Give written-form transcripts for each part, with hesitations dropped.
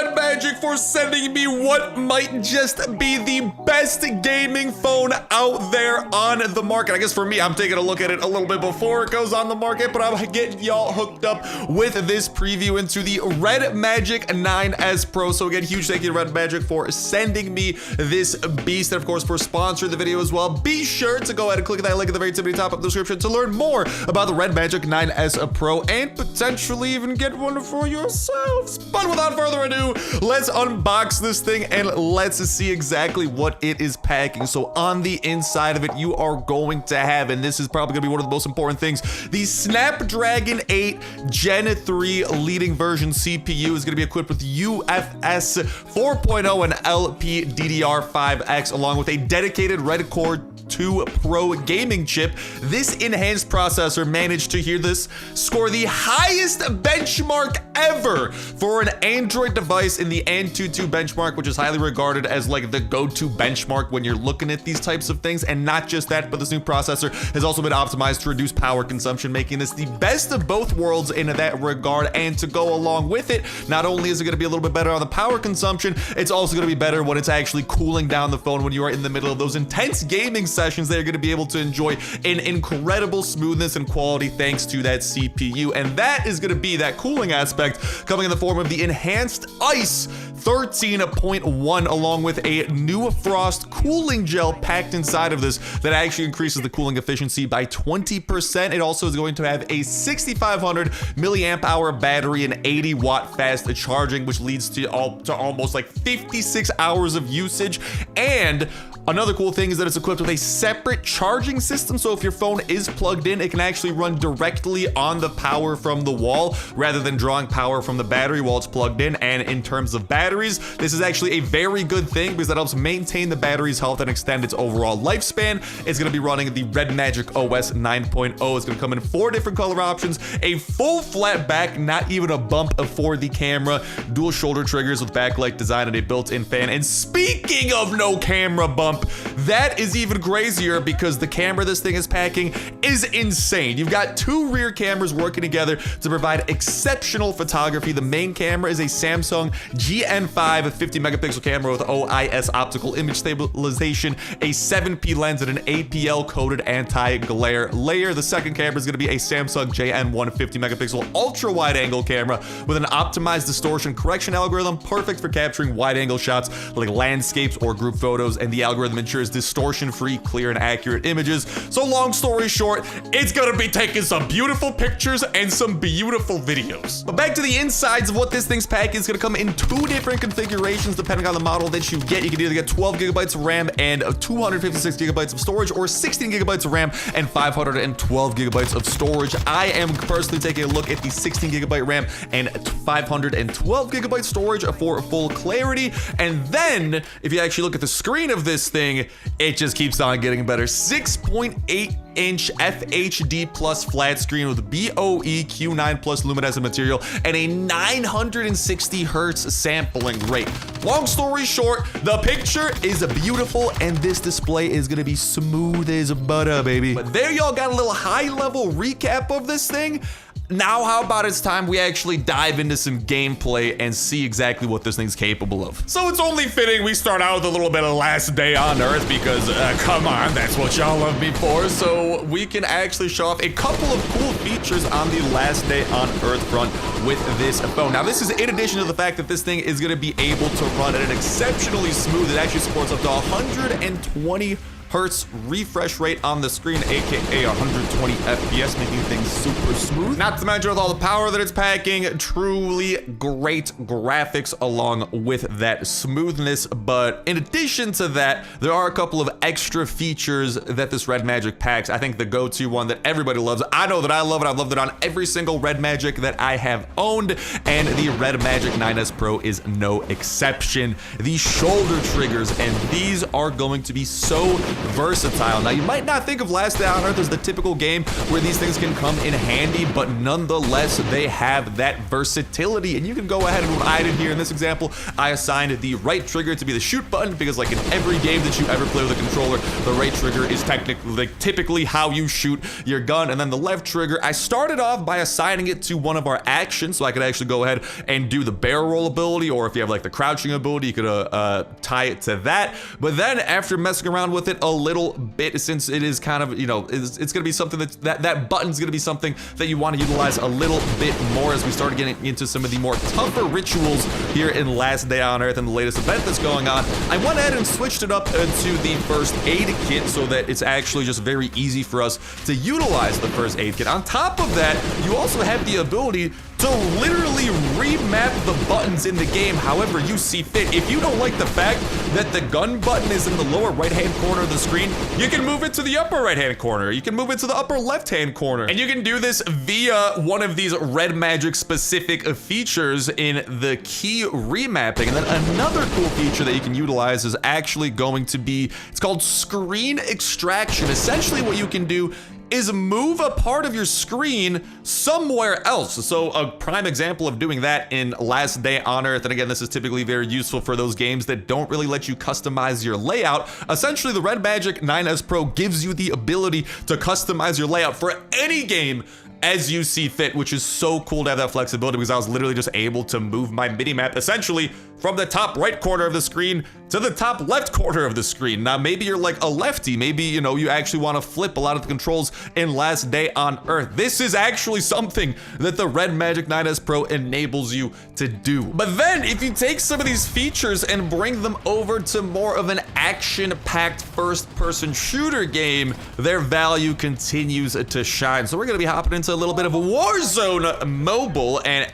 REDMAGIC for sending me what might just be the best gaming phone out there on the market. I guess for me, I'm taking a look at it a little bit before it goes on the market, but I'm getting y'all hooked up with this preview into the REDMAGIC 9S Pro. So again, huge thank you to REDMAGIC for sending me this beast, and of course for sponsoring the video as well. Be sure to go ahead and click that link at the very top of the description to learn more about the REDMAGIC 9S Pro and potentially even get one for yourselves. But without further ado, let's unbox this thing and let's see exactly what it is packing. So on the inside of it, you are going to have, and this is probably gonna be one of the most important things, the Snapdragon 8 Gen 3 leading version CPU is gonna be equipped with UFS 4.0 and LPDDR5X, along with a dedicated Red Core 2 Pro gaming chip. This enhanced processor managed to, hear this, score the highest benchmark ever for an Android device in the Antutu benchmark, which is highly regarded as like the go-to benchmark when you're looking at these types of things. And not just that, but this new processor has also been optimized to reduce power consumption, making this the best of both worlds in that regard. And to go along with it, not only is it going to be a little bit better on the power consumption, it's also going to be better when it's actually cooling down the phone when you are in the middle of those intense gaming sessions. They're going to be able to enjoy an incredible smoothness and quality thanks to that CPU. And that is going to be that cooling aspect coming in the form of the enhanced Ice 13.1, along with a new frost cooling gel packed inside of this that actually increases the cooling efficiency by 20%. It also is going to have a 6500 milliamp hour battery and 80 watt fast charging, which leads to almost like 56 hours of usage. And another cool thing is that it's equipped with a separate charging system. So if your phone is plugged in, it can actually run directly on the power from the wall rather than drawing power from the battery while it's plugged in. And in terms of batteries, this is actually a very good thing because that helps maintain the battery's health and extend its overall lifespan. It's going to be running the REDMAGIC OS 9.0. It's going to come in 4 different color options, a full flat back, not even a bump for the camera, dual shoulder triggers with backlight design and a built-in fan. And speaking of no camera bump, that is even crazier because the camera this thing is packing is insane. You've got 2 rear cameras working together to provide exceptional photography. The main camera is a Samsung GN5 50 megapixel camera with OIS optical image stabilization, a 7P lens, and an APL coated anti-glare layer. The second camera is going to be a Samsung JN1 50 megapixel ultra wide angle camera with an optimized distortion correction algorithm, perfect for capturing wide angle shots like landscapes or group photos, and the algorithm ensures distortion-free, clear, and accurate images. So long story short, it's gonna be taking some beautiful pictures and some beautiful videos. But back to the insides of what this thing's packing. It's gonna come in 2 different configurations depending on the model that you get. You can either get 12 gigabytes of RAM and 256 gigabytes of storage, or 16 gigabytes of RAM and 512 gigabytes of storage. I am personally taking a look at the 16 gigabyte RAM and 512 gigabyte storage for full clarity. And then if you actually look at the screen of this thing, it just keeps on getting better. 6.8-inch FHD plus flat screen with BOE Q9 plus luminescent material and a 960 hertz sampling rate. Long story short, the picture is beautiful and this display is gonna be smooth as butter, baby. But there y'all got a little high level recap of this thing. Now, how about it's time we actually dive into some gameplay and see exactly what this thing's capable of. So it's only fitting we start out with a little bit of last day on Earth because, come on, that's what y'all love me for. So we can actually show off a couple of cool features on the last day on Earth front with this phone. Now, this is in addition to the fact that this thing is going to be able to run at an exceptionally smooth, it actually supports up to 120 hertz refresh rate on the screen, aka 120 FPS, making things super smooth. Not to mention with all the power that it's packing, truly great graphics along with that smoothness. But in addition to that, there are a couple of extra features that this REDMAGIC packs. I think the go-to one that everybody loves, I know that I love it, I've loved it on every single REDMAGIC that I have owned, and the REDMAGIC 9S Pro is no exception. The shoulder triggers, and these are going to be so versatile. Now, you might not think of Last Day on Earth as the typical game where these things can come in handy, but nonetheless, they have that versatility. And you can go ahead and what I did here in this example, I assigned the right trigger to be the shoot button because like in every game that you ever play with a controller, the right trigger is typically how you shoot your gun. And then the left trigger, I started off by assigning it to one of our actions so I could actually go ahead and do the barrel roll ability, or if you have like the crouching ability, you could tie it to that. But then after messing around with it a little bit, since it is kind of, you know, it's gonna be something that button's gonna be something that you want to utilize a little bit more as we started getting into some of the more tougher rituals here in Last Day on Earth and the latest event that's going on. I went ahead and switched it up to the first aid kit so that it's actually just very easy for us to utilize the first aid kit. On top of that, you also have the ability to literally remap the buttons in the game however you see fit. If you don't like the fact that the gun button is in the lower right-hand corner of the screen, you can move it to the upper right-hand corner. You can move it to the upper left-hand corner. And you can do this via one of these REDMAGIC specific features in the key remapping. And then another cool feature that you can utilize is actually going to be, it's called screen extraction. Essentially what you can do is move a part of your screen somewhere else. So a prime example of doing that in Last Day on Earth, and again, this is typically very useful for those games that don't really let you customize your layout. Essentially, the REDMAGIC 9S Pro gives you the ability to customize your layout for any game as you see fit, which is so cool to have that flexibility because I was literally just able to move my mini-map essentially from the top right corner of the screen to the top left corner of the screen. Now, maybe you're like a lefty. Maybe, you know, you actually want to flip a lot of the controls in Last Day on Earth. This is actually something that the REDMAGIC 9S Pro enables you to do. But then if you take some of these features and bring them over to more of an action-packed first-person shooter game, their value continues to shine. So we're going to be hopping into a little bit of a Warzone Mobile and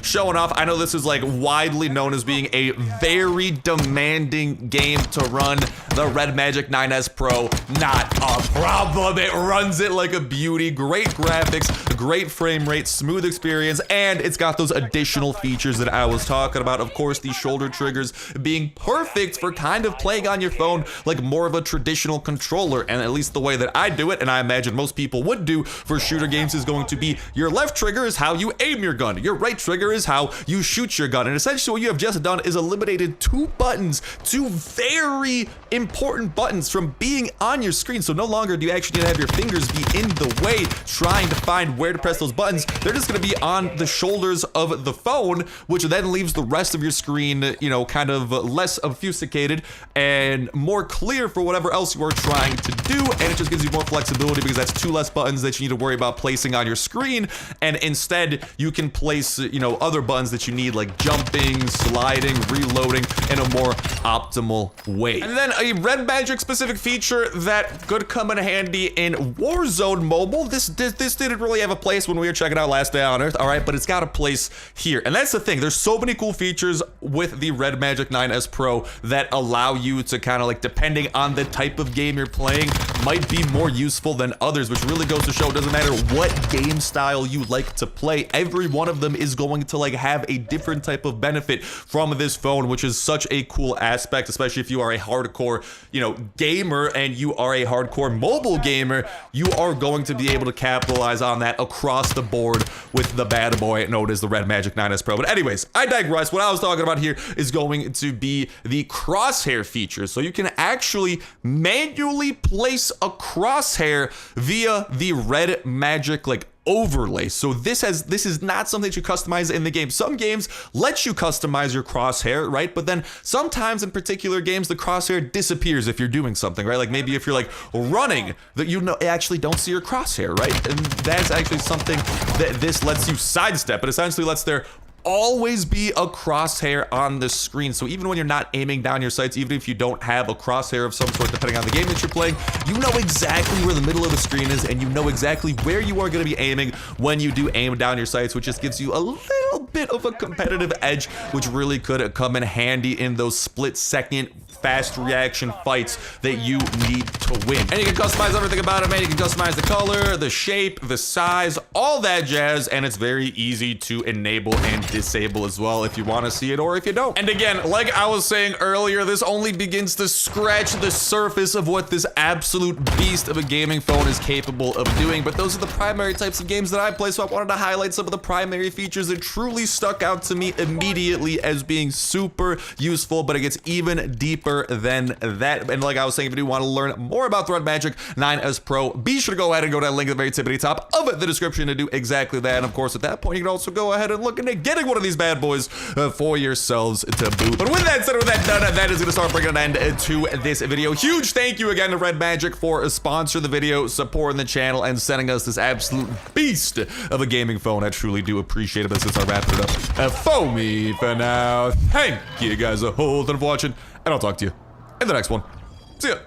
showing off. I know this is like widely known as being a very demanding game to run. The REDMAGIC 9S Pro, not a problem. It runs it like a beauty. Great graphics, great frame rate, smooth experience, and it's got those additional features that I was talking about. Of course, the shoulder triggers being perfect for kind of playing on your phone like more of a traditional controller, and at least the way that I do it, and I imagine most people would do for shooter games, is going to be your left trigger is how you aim your gun, your right trigger is how you shoot your gun, and essentially what you have just done is eliminated two buttons, two very important buttons from being on your screen. So no longer do you actually need to have your fingers be in the way trying to find where to press those buttons. They're just going to be on the shoulders of the phone, which then leaves the rest of your screen, you know, kind of less obfuscated and more clear for whatever else you are trying to do. And it just gives you more flexibility because that's two less buttons that you need to worry about placing on your screen, and instead you can place, you know, other buttons that you need like jumping, sliding, reloading in a more optimal way. And then a REDMAGIC specific feature that could come in handy in Warzone Mobile. This didn't really have a place when we were checking out Last Day on Earth, all right, but it's got a place here. And that's the thing, there's so many cool features with the REDMAGIC 9S Pro that allow you to kind of like, depending on the type of game you're playing, might be more useful than others, which really goes to show it doesn't matter what game style you like to play, every one of them is going to like have a different type of benefit from this phone, which is such a cool aspect, especially if you are a hardcore, you know, gamer and you are a hardcore mobile gamer. You are going to be able to capitalize on that across the board with the bad boy known as the REDMAGIC 9S Pro. But anyways, I digress. What I was talking about here is going to be the crosshair feature. So you can actually manually place a crosshair via the REDMAGIC like overlay. So this is not something that you customize in the game. Some games let you customize your crosshair, right? But then sometimes in particular games, the crosshair disappears if you're doing something, right? Like maybe if you're like running, that you know actually don't see your crosshair, right? And that's actually something that this lets you sidestep. It essentially lets there always be a crosshair on the screen. So even when you're not aiming down your sights, even if you don't have a crosshair of some sort, depending on the game that you're playing, you know exactly where the middle of the screen is, and you know exactly where you are going to be aiming when you do aim down your sights, which just gives you a little little bit of a competitive edge, which really could come in handy in those split-second fast reaction fights that you need to win. And you can customize everything about it, man. You can customize the color, the shape, the size, all that jazz, and it's very easy to enable and disable as well if you want to see it or if you don't. And again, like I was saying earlier, this only begins to scratch the surface of what this absolute beast of a gaming phone is capable of doing, but those are the primary types of games that I play, so I wanted to highlight some of the primary features that truly stuck out to me immediately as being super useful, but it gets even deeper than that. And like I was saying, if you do want to learn more about the REDMAGIC 9S Pro, be sure to go ahead and go to that link at the very tippity top of the description to do exactly that. And of course, at that point, you can also go ahead and look into getting one of these bad boys for yourselves to boot. But with that said, with that done, that is going to start bringing an end to this video. Huge thank you again to REDMAGIC for sponsoring the video, supporting the channel, and sending us this absolute beast of a gaming phone. I truly do appreciate it. But since I wrapped it up for me for now, thank you guys a whole ton of watching, and I'll talk to you in the next one. See ya.